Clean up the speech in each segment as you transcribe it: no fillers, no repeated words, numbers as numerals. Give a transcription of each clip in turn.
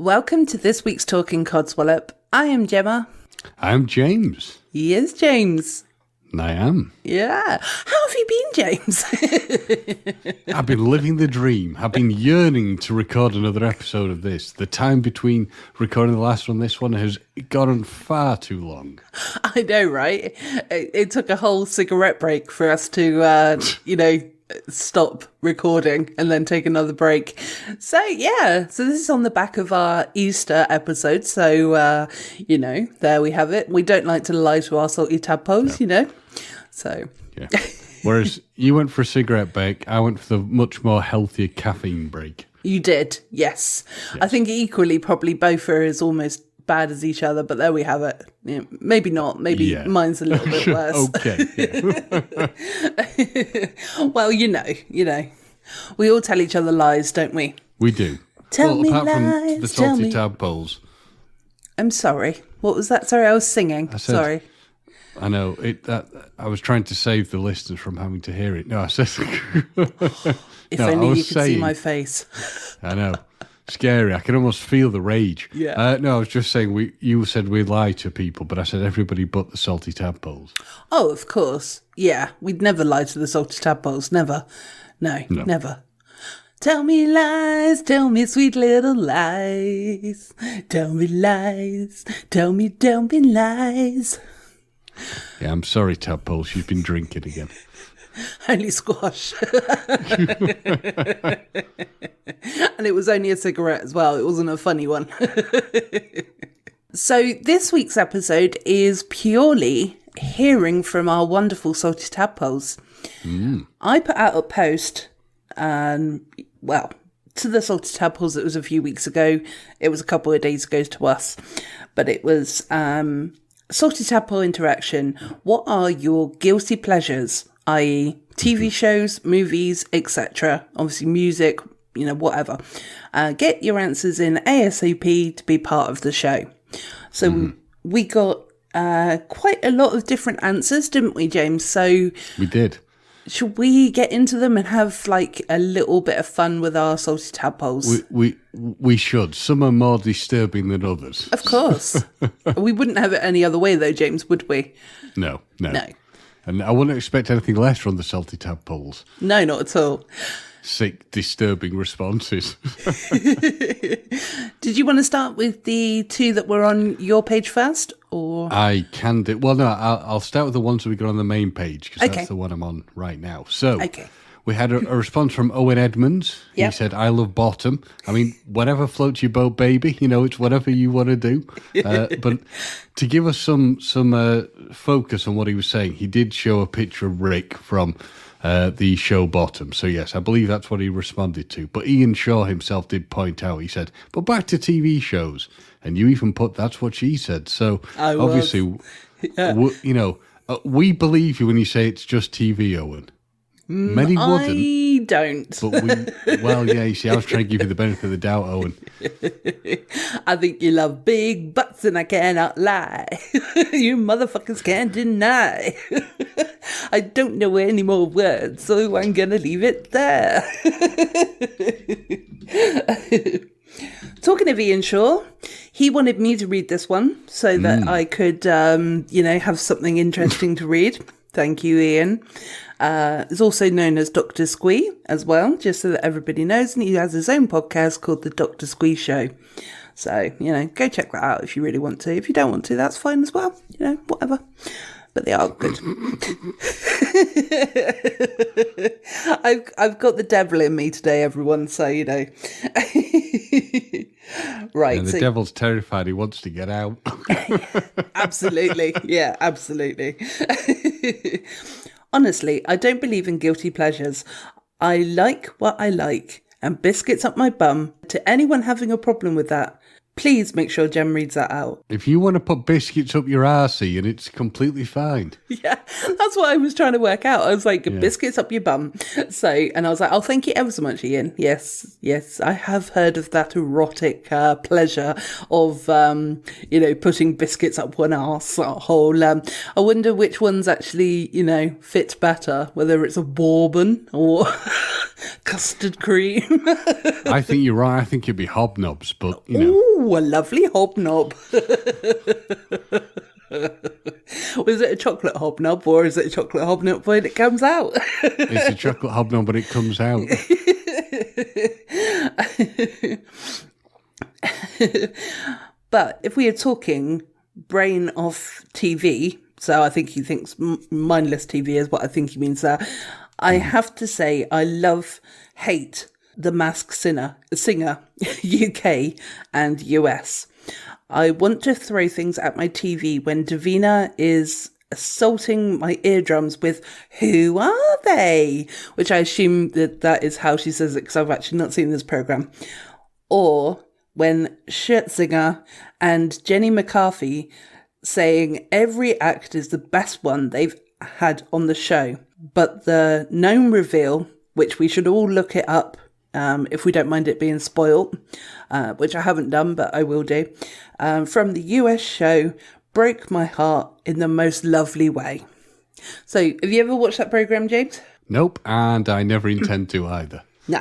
Welcome to this week's Talking Codswallop. I am Gemma. I'm James. He is James. I am. Yeah. How have you been, James? I've been living the dream. I've been yearning to record another episode of this. The time between recording the last one and this one has gone far too long. I know, right? It took a whole cigarette break for us to, stop recording and then take another break. So this is on the back of our Easter episode. So, there we have it. We don't like to lie to our salty tadpoles, So, yeah. Whereas you went for a cigarette break, I went for the much more healthier caffeine break. You did, yes. I think equally, probably both are as almost bad as each other, but there we have it. Yeah, maybe not. Maybe mine's a little bit worse. Okay. Yeah. Well, we all tell each other lies, don't we? We do. Tell me apart lies, from the salty tadpoles. I'm sorry. What was that? Sorry, I was singing. Sorry. I know I was trying to save the listeners from having to hear it. No, I said. If only you could see my face. I know, scary. I can almost feel the rage. Yeah. No, I was just saying. You said we lie to people, but I said everybody but the salty tadpoles. Oh, of course. Yeah, we'd never lie to the salty tadpoles. Never. No, never. Tell me lies, tell me sweet little lies. Tell me lies, tell me lies. Yeah, I'm sorry, tadpoles. You've been drinking again. Only squash. And it was only a cigarette as well. It wasn't a funny one. So this week's episode is purely hearing from our wonderful salty tadpoles. I put out a post, to the salty tadpoles, it was a few weeks ago. It was a couple of days ago to us. But it was salty tadpole interaction. What are your guilty pleasures? I.e. TV shows, movies, etc. Obviously music, whatever. Get your answers in ASAP to be part of the show. So we got quite a lot of different answers, didn't we, James? So we did. Should we get into them and have like a little bit of fun with our salty tadpoles? We should. Some are more disturbing than others. Of course. We wouldn't have it any other way though, James, would we? No. No. And I wouldn't expect anything less from the salty tadpoles. No, not at all. Sick, disturbing responses. Did you want to start with the two that were on your page first, or? I can do. Well, no, I'll start with the ones that we got on the main page, because that's the one I'm on right now. So, we had a response from Owen Edmonds. He said, I love bottom. I mean, whatever floats your boat, baby. It's whatever you want to do. But to give us some focus on what he was saying, he did show a picture of Rick from the show Bottom. So, yes, I believe that's what he responded to. But Ian Shaw himself did point out, he said, but back to TV shows. And you even put, that's what she said. So, obviously, we believe you when you say it's just TV, Owen. Many wouldn't. I don't. But you see, I was trying to give you the benefit of the doubt, Owen. I think you love big butts and I cannot lie. You motherfuckers can't deny. I don't know any more words, so I'm going to leave it there. Talking of Ian Shaw, he wanted me to read this one so that I could, have something interesting to read. Thank you, Ian. Is also known as Dr. Squee as well, just so that everybody knows. And he has his own podcast called The Dr. Squee Show. So, go check that out if you really want to. If you don't want to, that's fine as well. Whatever. But they are good. I've got the devil in me today, everyone, so Right. And the devil's terrified. He wants to get out. Absolutely. Yeah, absolutely. Honestly, I don't believe in guilty pleasures. I like what I like, and biscuits up my bum. To anyone having a problem with that, please make sure Jem reads that out. If you want to put biscuits up your arsey, and it's completely fine. Yeah, that's what I was trying to work out. I was like, biscuits up your bum. And I was like, oh, thank you ever so much, Ian. Yes, I have heard of that erotic pleasure of, putting biscuits up one arsehole. I wonder which ones actually, fit better, whether it's a bourbon or Custard cream. I think you're right. I think it'd be hobnobs, but, you know. Ooh, a lovely hobnob. Was it a chocolate hobnob, or is it a chocolate hobnob when it comes out? It's a chocolate hobnob when it comes out. But if we are talking brain off TV, so I think he thinks mindless TV is what I think he means there. I have to say I hate The Masked Singer, UK and US. I want to throw things at my TV when Davina is assaulting my eardrums with, "Who are they?" Which I assume that is how she says it, because I've actually not seen this programme. Or when Scherzinger and Jenny McCarthy saying every act is the best one they've had on the show. But the gnome reveal, which we should all look it up if we don't mind it being spoilt, which I haven't done, but I will do, from the US show, broke my heart in the most lovely way. So, have you ever watched that programme, James? Nope, and I never intend to either. No.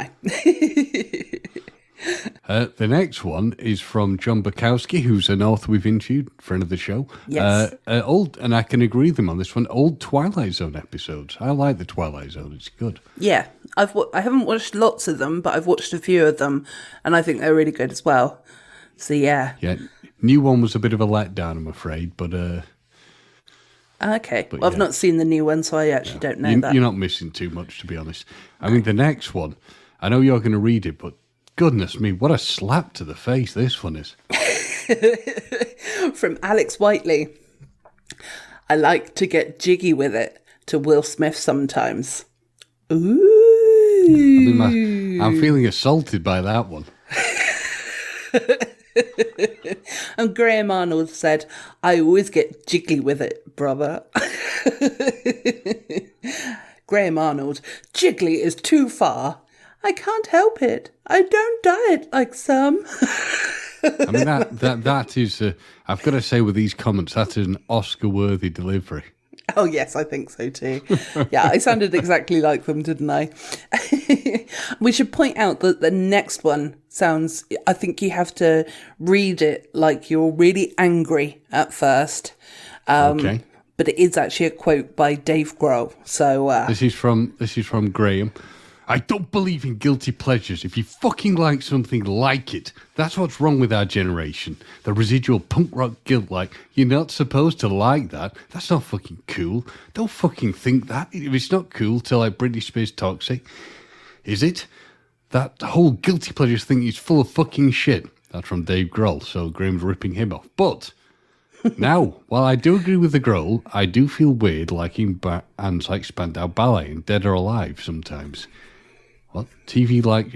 The next one is from John Bukowski, who's an author we've interviewed, friend of the show. Yes. And I can agree with him on this one, old Twilight Zone episodes. I like the Twilight Zone, it's good. Yeah, I haven't watched lots of them, but I've watched a few of them, and I think they're really good as well. So, yeah. Yeah, new one was a bit of a letdown, I'm afraid, but... Okay, well, I've not seen the new one, so I actually don't know that. You're not missing too much, to be honest. I mean, the next one, I know you're going to read it, but goodness me, what a slap to the face this one is. From Alex Whiteley. I like to get jiggy with it to Will Smith sometimes. Ooh. I'm feeling assaulted by that one. And Graham Arnold said, "I always get jiggy with it, brother." Graham Arnold, "Jiggly is too far. I can't help it. I don't diet like some." I mean, that is, I've got to say with these comments, that is an Oscar-worthy delivery. Oh, yes, I think so too. Yeah, I sounded exactly like them, didn't I? We should point out that the next one sounds, I think you have to read it like you're really angry at first. Okay. But it is actually a quote by Dave Grohl. So This is from Graham. "I don't believe in guilty pleasures. If you fucking like something, like it. That's what's wrong with our generation. The residual punk rock guilt, like, you're not supposed to like that. That's not fucking cool. Don't fucking think that. If it's not cool to like Britney Spears Toxic, is it? That whole guilty pleasures thing is full of fucking shit." That's from Dave Grohl, so Graham's ripping him off. But now, while I do agree with the Grohl, I do feel weird liking bands like Spandau Ballet and Dead or Alive sometimes. What? TV like,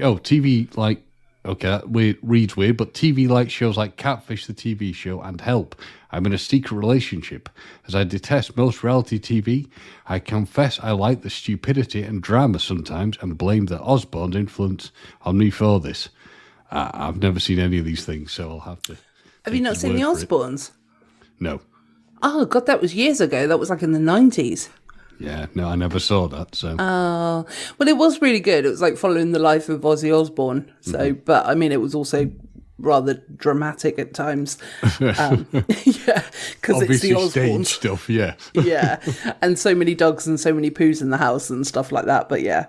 okay, that reads weird, but TV like shows like Catfish, the TV show, and Help. I'm in a secret relationship. As I detest most reality TV, I confess I like the stupidity and drama sometimes and blame the Osbourne influence on me for this. I've never seen any of these things, so I'll have to... Have you not seen the Osbournes? No. Oh, God, that was years ago. That was like in the 90s. Yeah, no, I never saw that, so... Oh, well, it was really good. It was like following the life of Ozzy Osbourne. So, But, I mean, it was also rather dramatic at times. Yeah, because it's the Osbournes. Stage stuff, yeah. Yeah, and so many dogs and so many poos in the house and stuff like that. But yeah,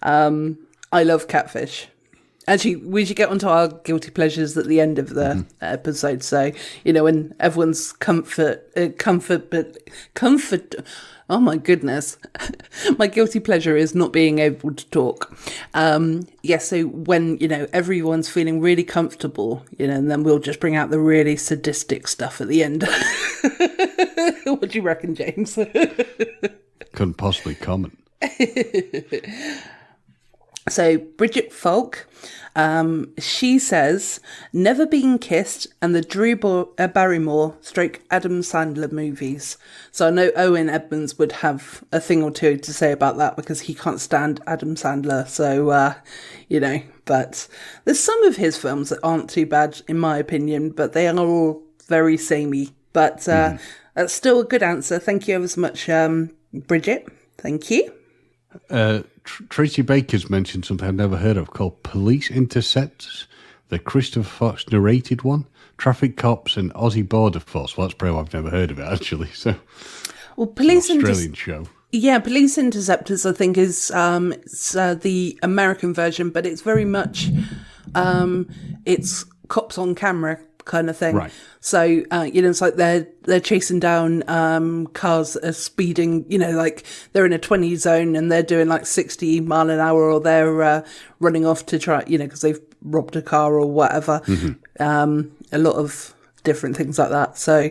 I love Catfish. Actually, we should get onto our guilty pleasures at the end of the episode. So, you know, when everyone's comfort. Oh my goodness. My guilty pleasure is not being able to talk. So when, you know, everyone's feeling really comfortable, you know, and then we'll just bring out the really sadistic stuff at the end. What do you reckon, James? Couldn't possibly comment. So Bridget Falk, she says, never been kissed and the Drew Barrymore / Adam Sandler movies. So I know Owen Edmonds would have a thing or two to say about that because he can't stand Adam Sandler. So, you know, but there's some of his films that aren't too bad in my opinion, but they are all very samey. But that's still a good answer. Thank you ever so much, Bridget. Thank you. Tracy Baker's mentioned something I've never heard of called Police Interceptors, the Christopher Fox narrated one. Traffic Cops and Aussie Border Force. Well, that's probably why I've never heard of it, actually. So, Police Australian show. Yeah, Police Interceptors, I think, is the American version, but it's very much it's cops on camera kind of thing. Right. So it's like they're chasing down cars that are speeding. Like they're in a 20 zone and they're doing like 60 mile an hour, or they're running off to try, because they've robbed a car or whatever. Mm-hmm. A lot of different things like that. So,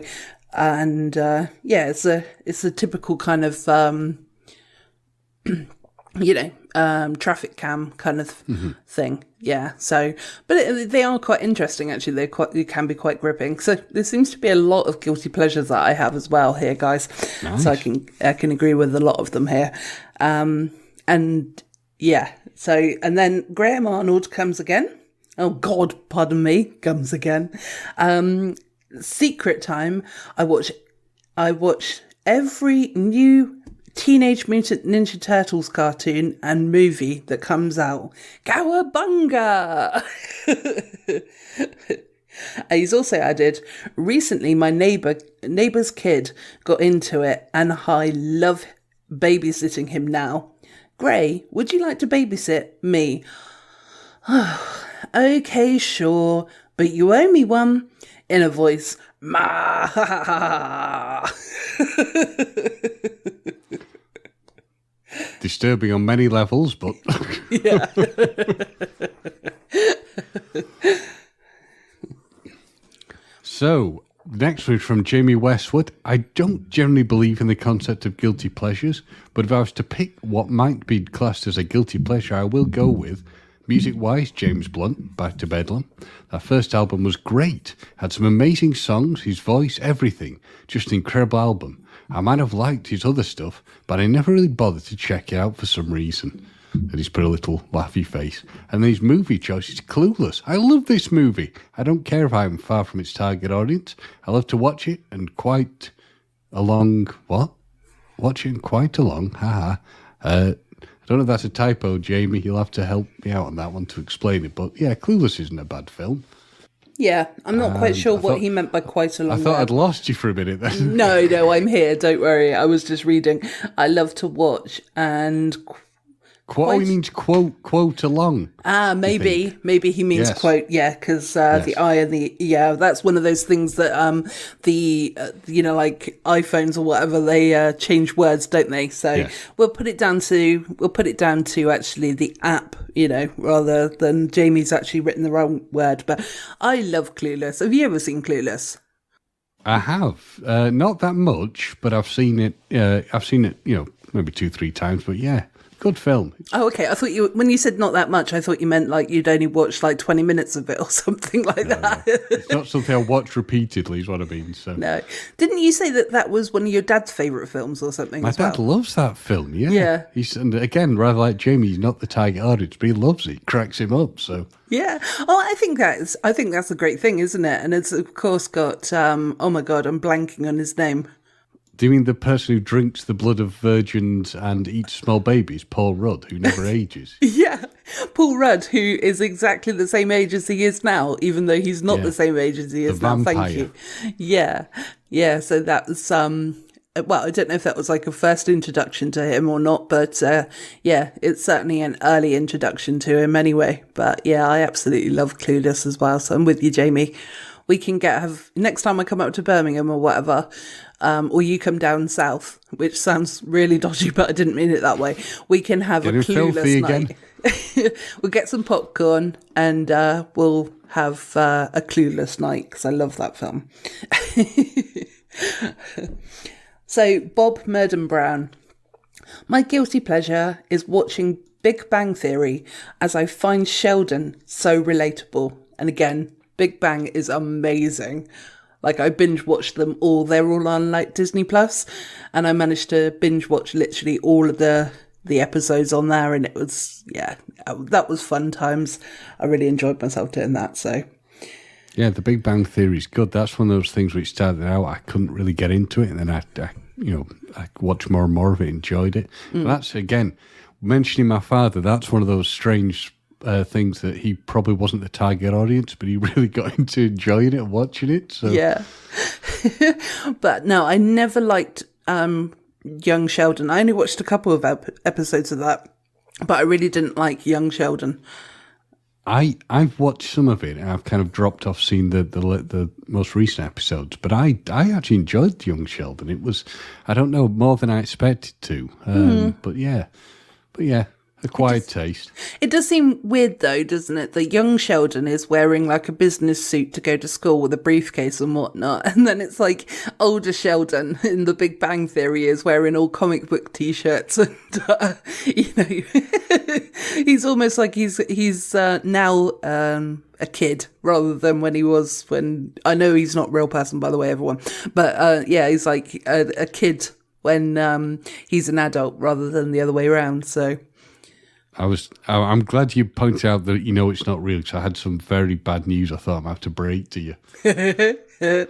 and it's a typical kind of traffic cam kind of thing. Yeah. So, but they are quite interesting actually. They can be quite gripping. So there seems to be a lot of guilty pleasures that I have as well here, guys. Nice. So I can agree with a lot of them here. And yeah. So, and then Graham Arnold comes again. Oh God, pardon me, comes again. Secret Time. I watch every new Teenage Mutant Ninja Turtles cartoon and movie that comes out. Cowabunga! He's also added, recently my neighbour's kid got into it and I love babysitting him now. Gray, would you like to babysit me? Okay, sure, but you owe me one. In a voice, ma ha ha ha. Disturbing on many levels, but yeah. So, next one from Jamie Westwood. I don't generally believe in the concept of guilty pleasures, but if I was to pick what might be classed as a guilty pleasure, I will go with, music-wise, James Blunt, Back to Bedlam. That first album was great. Had some amazing songs, his voice, everything. Just an incredible album. I might have liked his other stuff, but I never really bothered to check it out for some reason. And he's put a little laughy face. And his movie choice is Clueless. I love this movie. I don't care if I'm far from its target audience. I love to watch it and quite along... What? Watch it and quite along. Haha. I don't know if that's a typo, Jamie. You'll have to help me out on that one to explain it. But yeah, Clueless isn't a bad film. Yeah, I'm not quite sure what he meant by quite a long I thought I'd lost you for a minute then. No, I'm here. Don't worry. I was just reading. I love to watch and... He means quote along. Maybe he means quote. Yeah, because the I and the that's one of those things that like iPhones or whatever, they change words, don't they? So we'll put it down to actually the app, rather than Jamie's actually written the wrong word. But I love Clueless. Have you ever seen Clueless? I have, not that much, but I've seen it. Maybe 2-3 times. But yeah. Good film. Oh, okay. I thought when you said not that much, I thought you meant like you'd only watched like 20 minutes of it or something like that. No. It's not something I watch repeatedly is what I mean. So. No. Didn't you say that was one of your dad's favourite films or something? My dad loves that film, yeah. And again, rather like Jamie, he's not the target audience, but he loves it. Cracks him up, so. Yeah. Oh, I think that's a great thing, isn't it? And it's of course got, oh my God, I'm blanking on his name. Do you mean the person who drinks the blood of virgins and eats small babies, Paul Rudd, who never ages? Yeah, Paul Rudd, who is exactly the same age as he is now, even though he's not the same age as he is now. Vampire. Thank you. Yeah. So that was well, I don't know if that was like a first introduction to him or not, but it's certainly an early introduction to him anyway. But yeah, I absolutely love Clueless as well. So I'm with you, Jamie. We can have next time I come up to Birmingham or whatever, or you come down south, which sounds really dodgy, but I didn't mean it that way. We can have a Clueless night. We'll get some popcorn and we'll have a Clueless night because I love that film. So, Bob Murden Brown. My guilty pleasure is watching Big Bang Theory as I find Sheldon so relatable. And again, Big Bang is amazing. Like I binge watched them all. They're all on like Disney Plus, and I managed to binge watch literally all of the episodes on there, and it was that was fun times. I really enjoyed myself doing that. So yeah, the Big Bang Theory is good. That's one of those things which started out I couldn't really get into it, and then I watched more and more of it, enjoyed it. But that's again mentioning my father, that's one of those strange things that he probably wasn't the target audience, but he really got into enjoying it and watching it. So. Yeah. But no, I never liked Young Sheldon. I only watched a couple of episodes of that, but I really didn't like Young Sheldon. I've watched some of it, and I've kind of dropped off seeing the most recent episodes. But I actually enjoyed Young Sheldon. It was, I don't know, more than I expected to. But yeah, acquired taste. It does seem weird though, doesn't it? That young Sheldon is wearing like a business suit to go to school with a briefcase and whatnot. And then it's like older Sheldon in The Big Bang Theory is wearing all comic book t-shirts. And, he's almost like he's now a kid rather than when I know he's not a real person, by the way, everyone. But he's like a kid when he's an adult rather than the other way around. So... I'm glad you pointed out that it's not real, because I had some very bad news I thought I might have to break to you.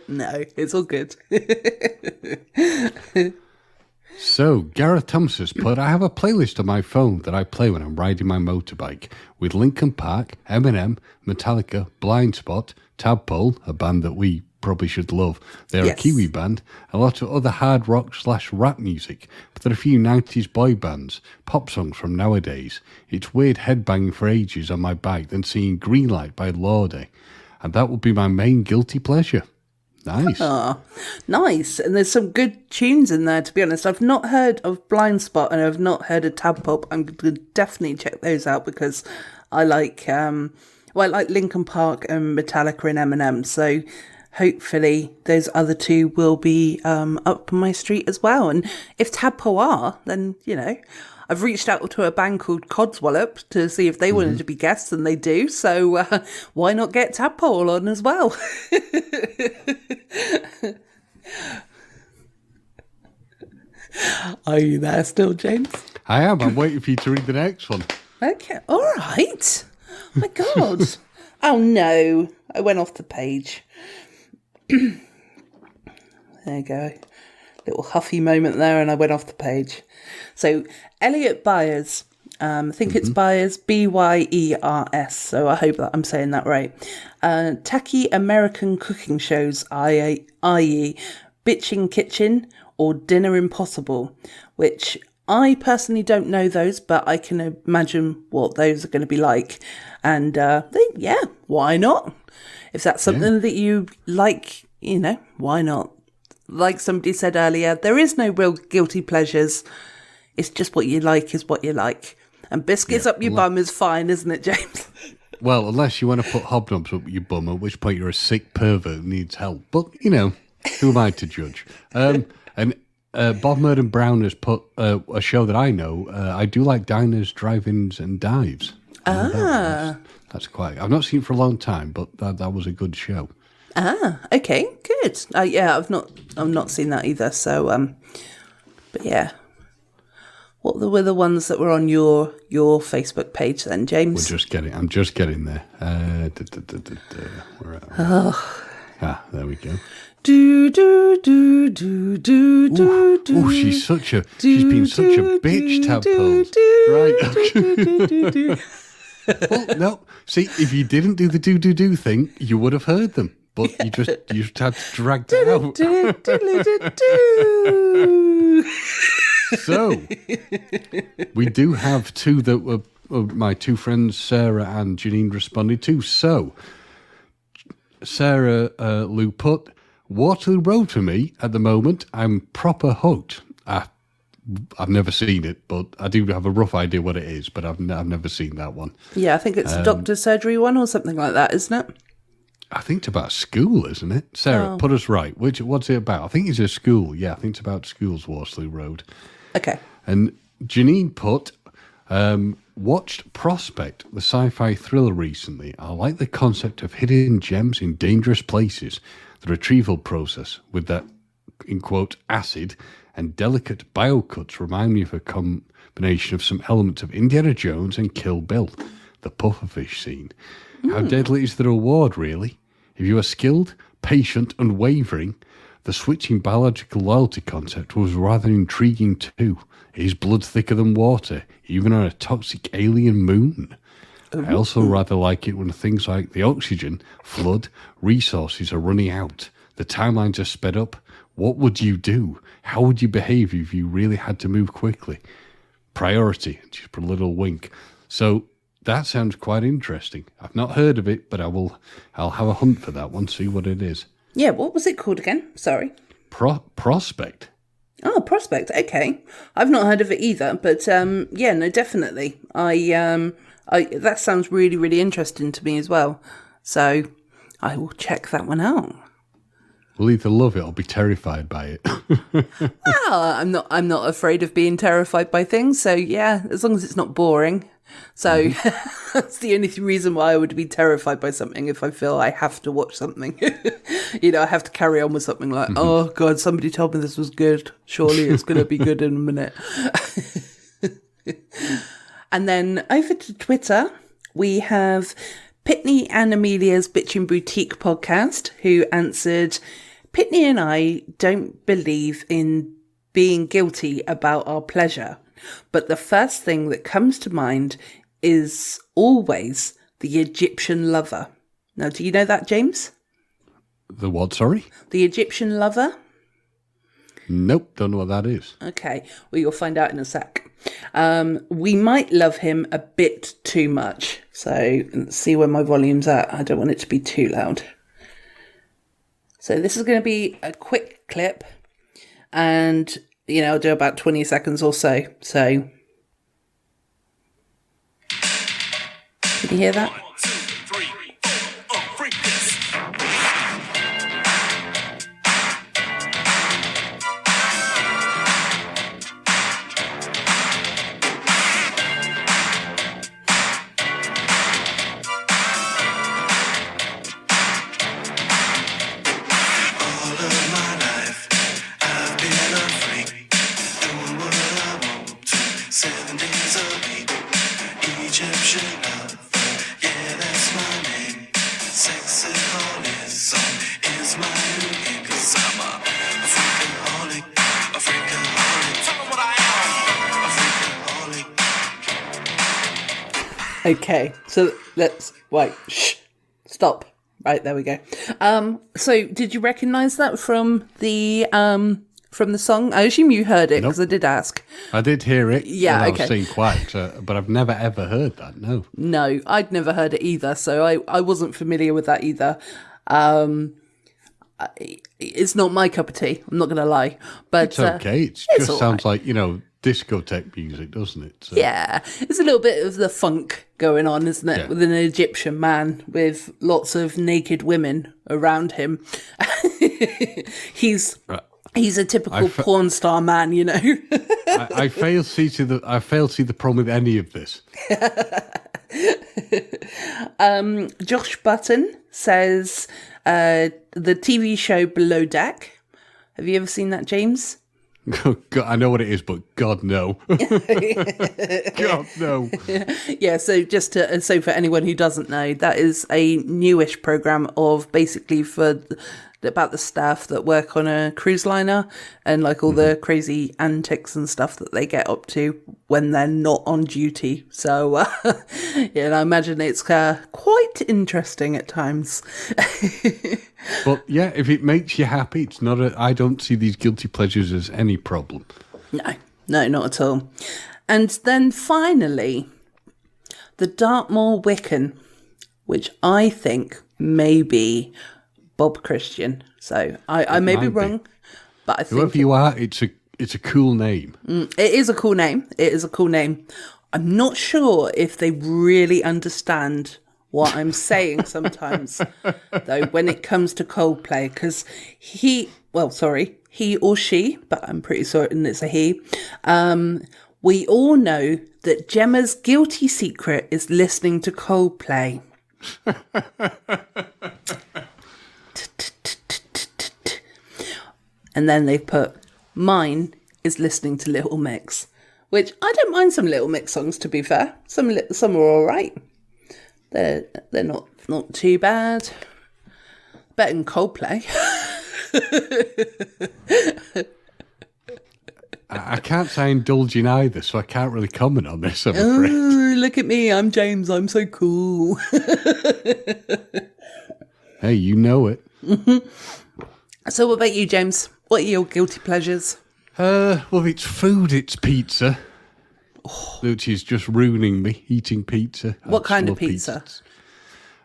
No, it's all good. So, Gareth Thomas put, I have a playlist on my phone that I play when I'm riding my motorbike with Linkin Park, Eminem, Metallica, Blind Spot, Tadpole, a band that we probably should love. They're a Kiwi band, a lot of other hard rock / rap music, but there are a few 90s boy bands, pop songs from nowadays. It's weird headbanging for ages on my bike, then seeing Green Light by Lorde, and that would be my main guilty pleasure. Nice. Oh, nice. And there's some good tunes in there, to be honest. I've not heard of Blind Spot and I've not heard of Tadpole. I'm going to definitely check those out because I like I like Linkin Park and Metallica and Eminem, so hopefully those other two will be up my street as well. And if Tadpole are, then, I've reached out to a band called Codswallop to see if they wanted to be guests, and they do. So why not get Tadpole on as well? Are you there still, James? I am. I'm waiting for you to read the next one. Okay. All right. Oh my God. Oh, no. I went off the page. There you go. Little huffy moment there, and I went off the page. So, Elliot Byers, I think it's Byers, Byers, so I hope that I'm saying that right. Tacky American cooking shows, i.e. Bitchin' Kitchen or Dinner Impossible, which I personally don't know those, but I can imagine what those are going to be like. And why not? If that's something that you like, why not? Like somebody said earlier, there is no real guilty pleasures. It's just what you like is what you like. And biscuits up your bum is fine, isn't it, James? Well, unless you want to put hobnobs up your bum, at which point you're a sick pervert who needs help. But, who am I to judge? And Bob Merton Brown has put a show that I know. I do like Diners, Drive-Ins and Dives. That's quite... I've not seen it for a long time, but that was a good show. Okay, good. I've not seen that either. So, but yeah. What were the ones that were on your Facebook page then, James? I'm just getting there. Where are we? There we go. She's been such a bitch, Tadpole. Right. Well, no. See, if you didn't do the do thing, you would have heard them. But you just had to drag that out. So, we do have two that were my two friends, Sarah and Janine, responded to. So, Sarah Lou put, Waterloo Road for me at the moment. I'm proper hooked. I've never seen it, but I do have a rough idea what it is, but I've never seen that one. Yeah, I think it's a doctor's surgery one or something like that, isn't it? I think it's about school, isn't it? Sarah, put us right. What's it about? I think it's a school. Yeah, I think it's about schools, Waterloo Road. Okay. And Janine put, watched Prospect, the sci-fi thriller recently. I like the concept of hidden gems in dangerous places. The retrieval process with that, in quote, acid and delicate biocuts remind me of a combination of some elements of Indiana Jones and Kill Bill, the pufferfish scene. How deadly is the reward, really? If you are skilled, patient, unwavering, The switching biological loyalty concept was rather intriguing too. Is blood thicker than water, even on a toxic alien moon? I also rather like it when things like the oxygen, flood, resources are running out. The timelines are sped up. What would you do? How would you behave if you really had to move quickly? Priority. Just put a little wink. So that sounds quite interesting. I've not heard of it, but I'll have a hunt for that one, see what it is. Yeah, what was it called again? Sorry. Prospect. Oh, Prospect. Okay. I've not heard of it either, but yeah, no, definitely. That sounds really, really interesting to me as well. So I will check that one out. We'll either love it or be terrified by it. Well, I'm not afraid of being terrified by things. So yeah, as long as it's not boring. So that's the only reason why I would be terrified by something, if I feel I have to watch something. I have to carry on with something like, oh God, somebody told me this was good. Surely it's going to be good in a minute. And then over to Twitter, we have Pitney and Amelia's Bitchin' Boutique podcast, who answered, Pitney and I don't believe in being guilty about our pleasure, but the first thing that comes to mind is always the Egyptian lover. Now, do you know that, James? The what, sorry? The Egyptian lover? Nope, don't know what that is. Okay, well, you'll find out in a sec. We might love him a bit too much. So let's see where my volume's at. I don't want it to be too loud. So this is going to be a quick clip, and I'll do about 20 seconds or so. So can you hear that? Okay, so let's stop. Right, there we go. So did you recognise that from the song? I assume you heard it because I did ask. I did hear it. Yeah, okay. I was saying quack, but I've never ever heard that. No. No, I'd never heard it either, so I wasn't familiar with that either. It's not my cup of tea. I'm not going to lie, but it's okay. It just sounds like discotheque music, doesn't it? So. Yeah, it's a little bit of the funk going on, isn't it? Yeah. With an Egyptian man with lots of naked women around him. He's a typical porn star man, I fail to see the problem with any of this. Josh Button says the TV show Below Deck. Have you ever seen that, James? Oh, God, I know what it is, but God, no. God, no. Yeah, so so for anyone who doesn't know, that is a newish program of basically about the staff that work on a cruise liner and like all the crazy antics and stuff that they get up to when they're not on duty. So, I imagine it's quite interesting at times. But yeah, if it makes you happy, it's not I don't see these guilty pleasures as any problem. No, not at all. And then finally, the Dartmoor Wiccan, which I think may be Bob Christian. So I may be wrong, but I think whoever you are, it's a cool name. It is a cool name. It is a cool name. I'm not sure if they really understand what I'm saying sometimes, though, when it comes to Coldplay, because he or she, but I'm pretty certain it's a he. We all know that Gemma's guilty secret is listening to Coldplay. And then they put, mine is listening to Little Mix, which I don't mind some Little Mix songs, to be fair. Some are all right. They're not too bad. Better than Coldplay. I can't say I indulge in either, so I can't really comment on this, I'm afraid. Oh, look at me. I'm James. I'm so cool. Hey, you know it. So what about you, James? What are your guilty pleasures? Well, it's food, it's pizza. Which is just ruining me, eating pizza. What kind of pizza?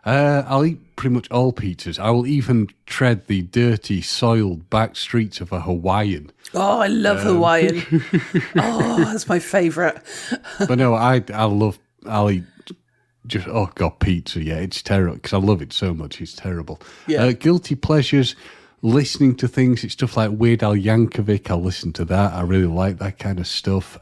I'll eat pretty much all pizzas. I will even tread the dirty, soiled back streets of a Hawaiian. Oh, I love Hawaiian. Oh, that's my favourite. But no, I'll eat just, oh God, pizza. Yeah, it's terrible because I love it so much. It's terrible. Yeah. Guilty pleasures, listening to things. It's stuff like Weird Al Yankovic. I'll listen to that. I really like that kind of stuff.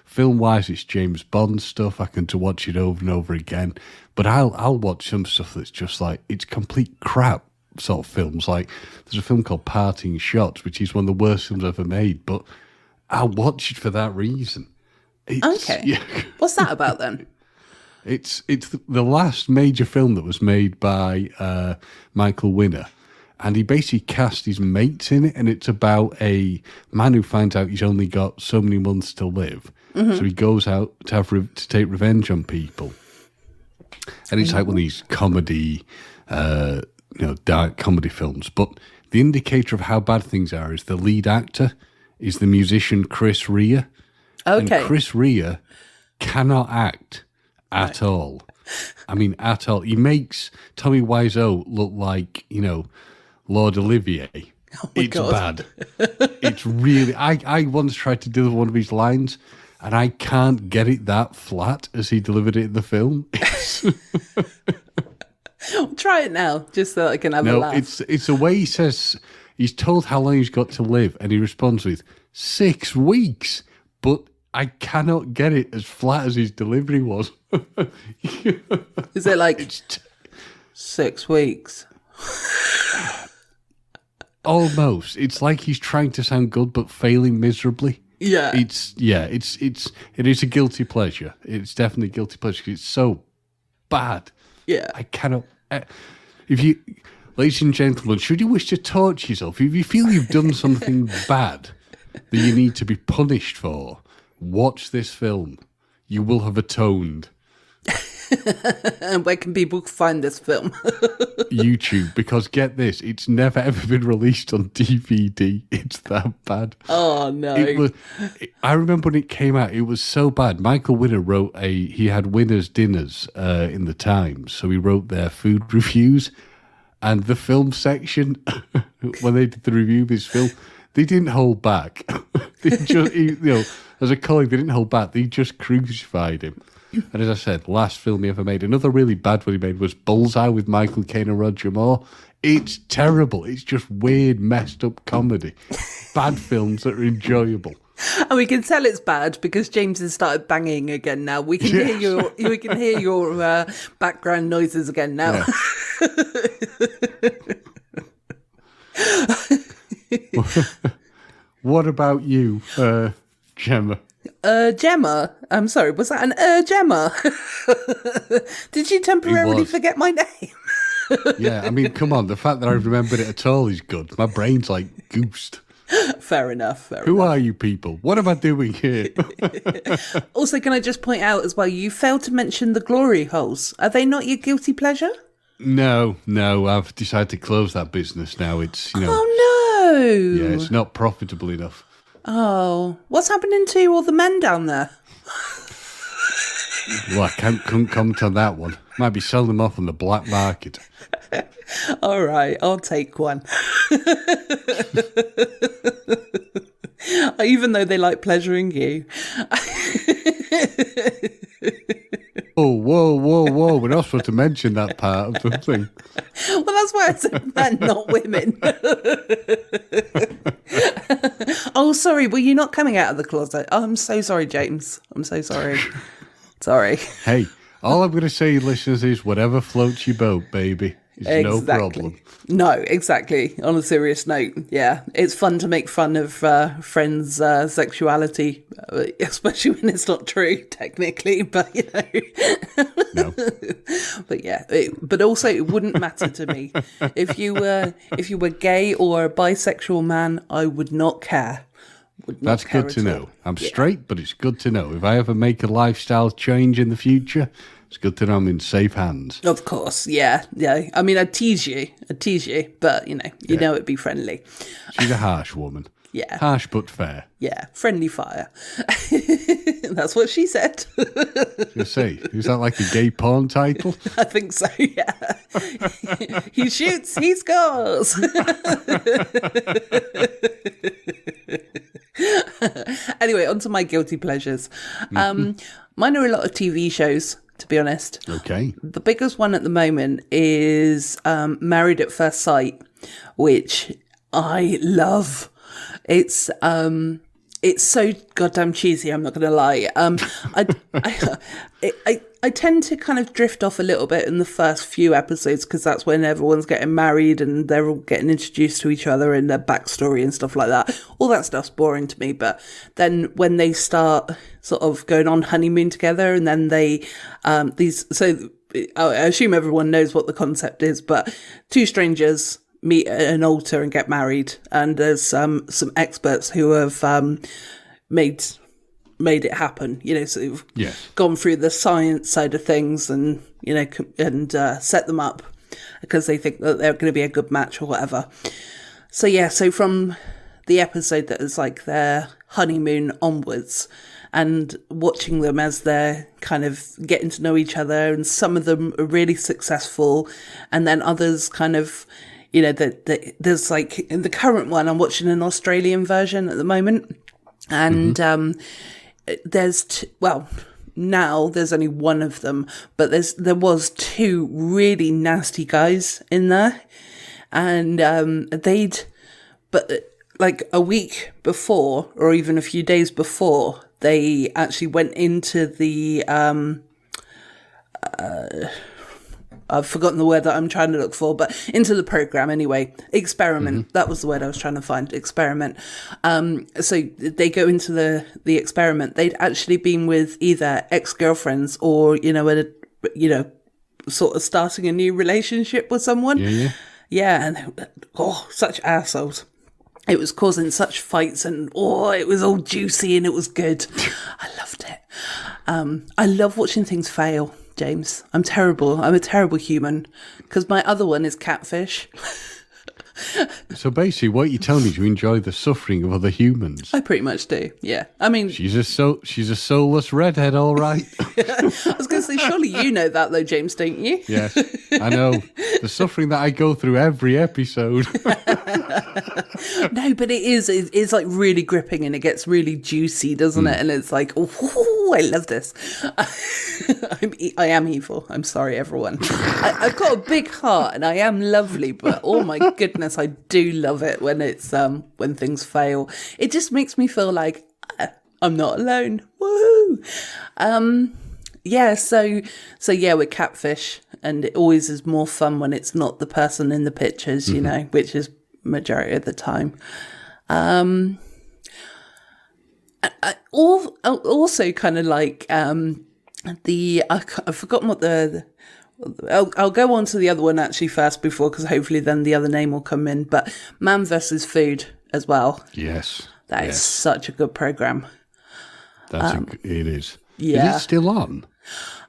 Film-wise, it's James Bond stuff. I can watch it over and over again. But I'll watch some stuff that's just like, it's complete crap sort of films. Like, there's a film called Parting Shots, which is one of the worst films ever made, but I'll watch it for that reason. Okay. Yeah. What's that about then? It's the last major film that was made by Michael Winner. And he basically cast his mates in it, and it's about a man who finds out he's only got so many months to live. Mm-hmm. So he goes out to take revenge on people. And it's like one of these comedy, dark comedy films. But the indicator of how bad things are is the lead actor is the musician Chris Rea. Okay. And Chris Rea cannot act at all. I mean, at all. He makes Tommy Wiseau look like, Lord Olivier. Oh my God. Bad. It's really... I once tried to deliver one of his lines, and I can't get it that flat as he delivered it in the film. Try it now, just so I can have a laugh. It's the way he says... He's told how long he's got to live, and he responds with 6 weeks, but I cannot get it as flat as his delivery was. Is it like 6 weeks? Almost. It's like he's trying to sound good but failing miserably. Yeah. It is a guilty pleasure. It's definitely a guilty pleasure because it's so bad. Yeah. I cannot. Ladies and gentlemen, should you wish to torture yourself, if you feel you've done something bad that you need to be punished for, watch this film. You will have atoned. And where can people find this film? YouTube, because get this, it's never ever been released on DVD. It's that bad. Oh no! I remember when it came out, it was so bad. Michael Winner he had Winner's Dinners in the Times, so he wrote their food reviews, and the film section when they did the review of this film, they didn't hold back. They just, as a colleague, they didn't hold back. They just crucified him. And as I said, last film he ever made, another really bad one he made was Bullseye with Michael Caine and Roger Moore. It's terrible. It's just weird, messed up comedy. Bad films that are enjoyable. And we can tell it's bad because James has started banging again now. We can hear your background noises again now. Yeah. What about you, Gemma? Gemma? I'm sorry, was that an Gemma? Did you temporarily forget my name? Yeah, I mean, come on. The fact that I remembered it at all is good. My brain's like goosed. Fair enough. Who are you people? What am I doing here? Also, can I just point out as well, you failed to mention the glory holes. Are they not your guilty pleasure? No. I've decided to close that business now. It's, Oh, no. Yeah, it's not profitable enough. Oh, what's happening to all the men down there? Well, I couldn't comment on that one. Might be selling them off on the black market. All right, I'll take one. Even though they like pleasuring you. Oh, whoa. We're not supposed to mention that part of the thing. Well, that's why I said men, not women. Oh, sorry, were you not coming out of the closet? Oh, I'm so sorry, James. I'm so sorry. Sorry. Hey, all I'm going to say, listeners, is whatever floats your boat, baby. no problem. No, exactly. On a serious note, yeah, it's fun to make fun of friends' sexuality, especially when it's not true, technically. But No. But yeah, but also it wouldn't matter to me if you were gay or a bisexual man. I would not care. That's good to know. I'm straight, but it's good to know. If I ever make a lifestyle change in the future, it's good to know I'm in safe hands. Of course, yeah. I mean, I'd tease you, but you know it'd be friendly. She's a harsh woman. Yeah. Harsh but fair. Yeah, friendly fire. That's what she said. You say, is that like a gay porn title? I think so, yeah. He shoots, he scores. Anyway, on to my guilty pleasures. Mine are a lot of TV shows, to be honest. Okay. The biggest one at the moment is Married at First Sight, which I love. It's so goddamn cheesy, I'm not going to lie. I tend to kind of drift off a little bit in the first few episodes because that's when everyone's getting married and they're all getting introduced to each other and their backstory and stuff like that. All that stuff's boring to me. But then when they start sort of going on honeymoon together and then they, I assume everyone knows what the concept is, but two strangers meet at an altar and get married, and there's some experts who have made it happen, so they've gone through the science side of things and set them up because they think that they're going to be a good match or whatever. So from the episode that is like their honeymoon onwards, and watching them as they're kind of getting to know each other, and some of them are really successful and then others kind of, there's like in the current one, I'm watching an Australian version at the moment, and now there's only one of them, but there was two really nasty guys in there, and like a week before or even a few days before, they actually went into the I've forgotten the word that I'm trying to look for, but into the program anyway. Experiment. Mm-hmm. That was the word I was trying to find. Experiment. So they go into the experiment. They'd actually been with either ex-girlfriends or, sort of starting a new relationship with someone. Yeah. Yeah. And such assholes. It was causing such fights and, it was all juicy and it was good. I loved it. I love watching things fail. James, I'm terrible. I'm a terrible human because my other one is catfish. So basically, what you're telling me is you enjoy the suffering of other humans. I pretty much do. Yeah, I mean, she's a soulless redhead, all right. I was going to say, surely you know that though, James, don't you? Yes, I know the suffering that I go through every episode. No, but it's like really gripping and it gets really juicy, doesn't it? And it's like, oh, I love this. I am evil. I'm sorry, everyone. I've got a big heart and I am lovely, but oh my goodness, I do love it when it's when things fail. It just makes me feel like I'm not alone. Woo! Yeah, so yeah, with catfish, and it always is more fun when it's not the person in the pictures, which is majority of the time. I also kind of like I've forgotten what I'll go on to the other one actually first before, because hopefully then the other name will come in. But Man vs. Food as well. Yes. That is such a good program. It is. Yeah. Is it still on?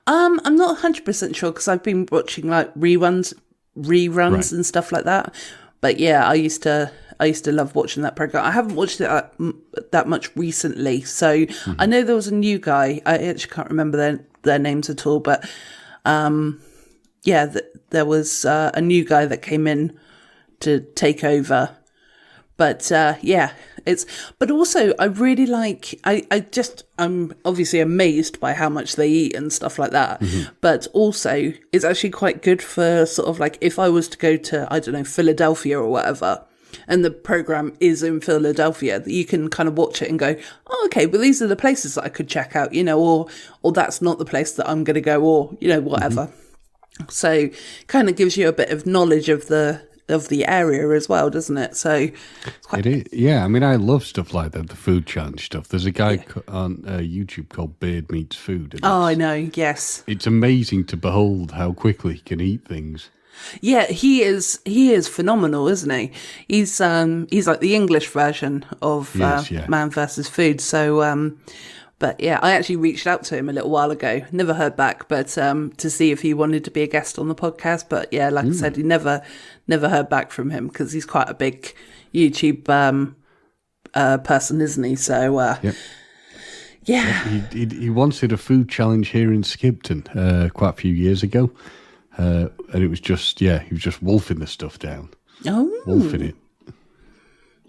I'm not 100% sure because I've been watching like reruns right, and stuff like that. But yeah, I used to love watching that program. I haven't watched it that much recently. So I know there was a new guy. I actually can't remember their names at all, but there was a new guy that came in to take over. But but also I really like, I'm obviously amazed by how much they eat and stuff like that. Mm-hmm. But also it's actually quite good for sort of like, if I was to go to, I don't know, Philadelphia or whatever, and the program is in Philadelphia, you can kind of watch it and go, oh, okay, well, these are the places that I could check out, or that's not the place that I'm going to go, or, whatever. Mm-hmm. So kind of gives you a bit of knowledge of the area as well, doesn't it? So it's quite... It is. Yeah, I mean, I love stuff like that, the food challenge stuff. There's a guy on YouTube called Beard Meets Food. And I know, yes. It's amazing to behold how quickly he can eat things. Yeah, he is phenomenal, isn't he? He's like the English version of Man vs. Food. So, but yeah, I actually reached out to him a little while ago. Never heard back, but to see if he wanted to be a guest on the podcast. But yeah, like I said, he never heard back from him because he's quite a big YouTube person, isn't he? So yeah. He once did a food challenge here in Skipton quite a few years ago. And it was just, he was just wolfing the stuff down. Oh. Wolfing it.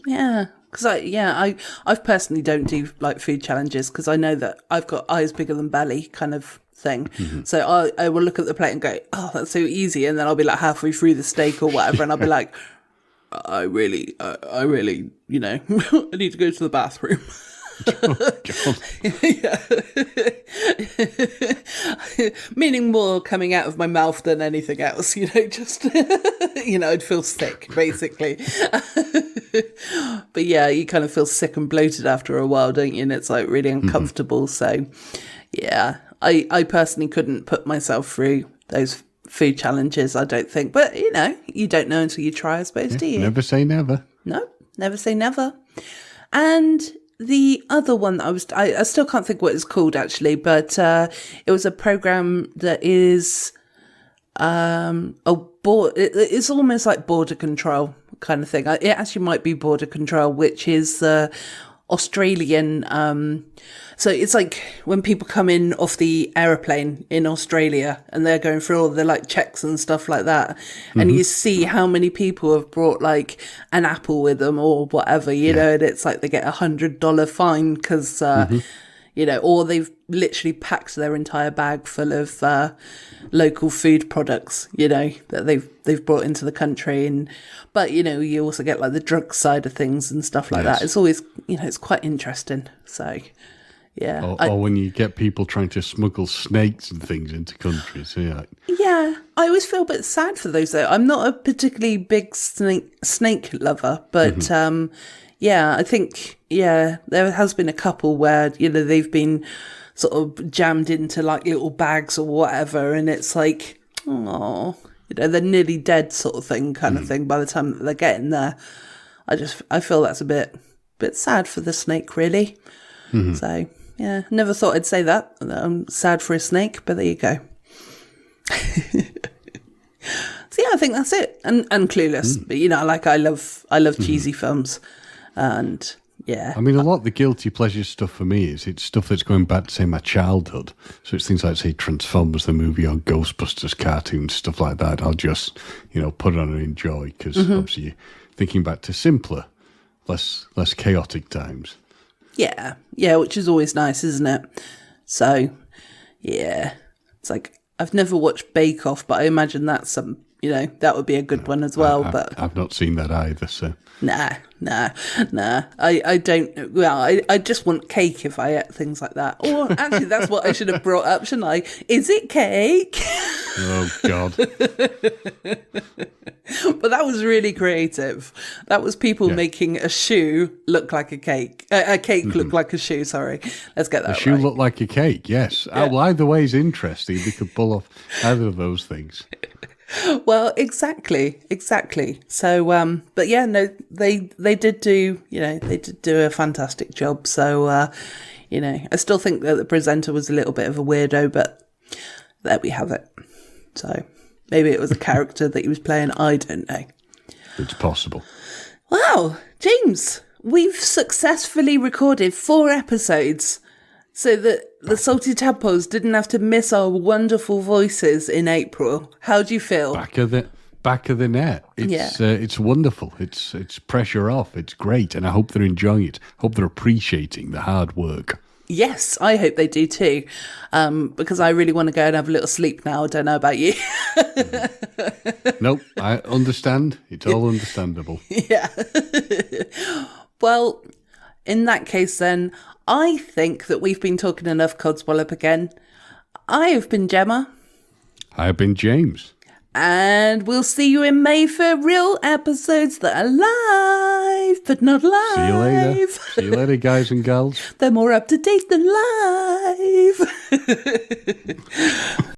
Yeah. Because I personally don't do like food challenges because I know that I've got eyes bigger than belly kind of thing. Mm-hmm. So I will look at the plate and go, oh, that's so easy. And then I'll be like halfway through the steak or whatever. And I'll be like, I really, I need to go to the bathroom. Oh, God. Meaning more coming out of my mouth than anything else, just I'd feel sick basically. But yeah, you kind of feel sick and bloated after a while, don't you? And it's like really uncomfortable. So yeah, I personally couldn't put myself through those food challenges, I don't think. But you don't know until you try, I suppose, do you? Never say never. No, never say never. And the other one that I still can't think what it's called actually, but it was a program that is it's almost like border control kind of thing. It actually might be border control, which is Australian. So it's like when people come in off the aeroplane in Australia and they're going through all the like checks and stuff like that. And you see how many people have brought like an apple with them or whatever, know, and it's like they get $100 fine because, or they've literally packed their entire bag full of local food products, that they've brought into the country. But you also get like the drug side of things and stuff like that. It's always, it's quite interesting. So, yeah. Or when you get people trying to smuggle snakes and things into countries. Yeah. Yeah. I always feel a bit sad for those though. I'm not a particularly big snake lover, but I think, there has been a couple where, they've been sort of jammed into like little bags or whatever. And it's like, oh, they're nearly dead sort of thing, kind of thing by the time that they're getting there. I feel that's a bit sad for the snake, really. Mm-hmm. So, yeah, never thought I'd say that I'm sad for a snake, but there you go. So, yeah, I think that's it. And Clueless. But, I love cheesy films. And, yeah. I mean, a lot of the guilty pleasure stuff for me it's stuff that's going back to, say, my childhood. So it's things like, say, Transformers, the movie, or Ghostbusters cartoons, stuff like that. I'll just, put on and enjoy because, obviously, you're thinking back to simpler, less chaotic times. Yeah, which is always nice, isn't it? So, yeah, it's like I've never watched Bake Off, but I imagine that's that would be a good one as well. But I've not seen that either, so nah. I don't. Well, I just want cake if I ate things like that. Or actually, that's what I should have brought up, shouldn't I? Is it cake? Oh God. But that was really creative. That was people making a shoe look like a cake. A cake look like a shoe, sorry. Let's get that right. A shoe look like a cake, yes. Yeah. Well, either way is interesting. We could pull off either of those things. Well, exactly. So, but yeah, no, they did do, they did do a fantastic job. So, I still think that the presenter was a little bit of a weirdo, but there we have it. So maybe it was a character that he was playing. I don't know. It's possible. Wow, James, we've successfully recorded 4 episodes so that the Salty Tadpoles didn't have to miss our wonderful voices in April. How do you feel? Back of the net. It's wonderful. It's pressure off. It's great. And I hope they're enjoying it. Hope they're appreciating the hard work. Yes, I hope they do too, because I really want to go and have a little sleep now. I don't know about you. Nope, I understand. It's all understandable. Yeah. Well, in that case then, I think that we've been talking enough codswallop again. I have been Gemma. I have been James. And we'll see you in May for real episodes that are live, but not live. See you later. See you later, guys and gals. They're more up to date than live.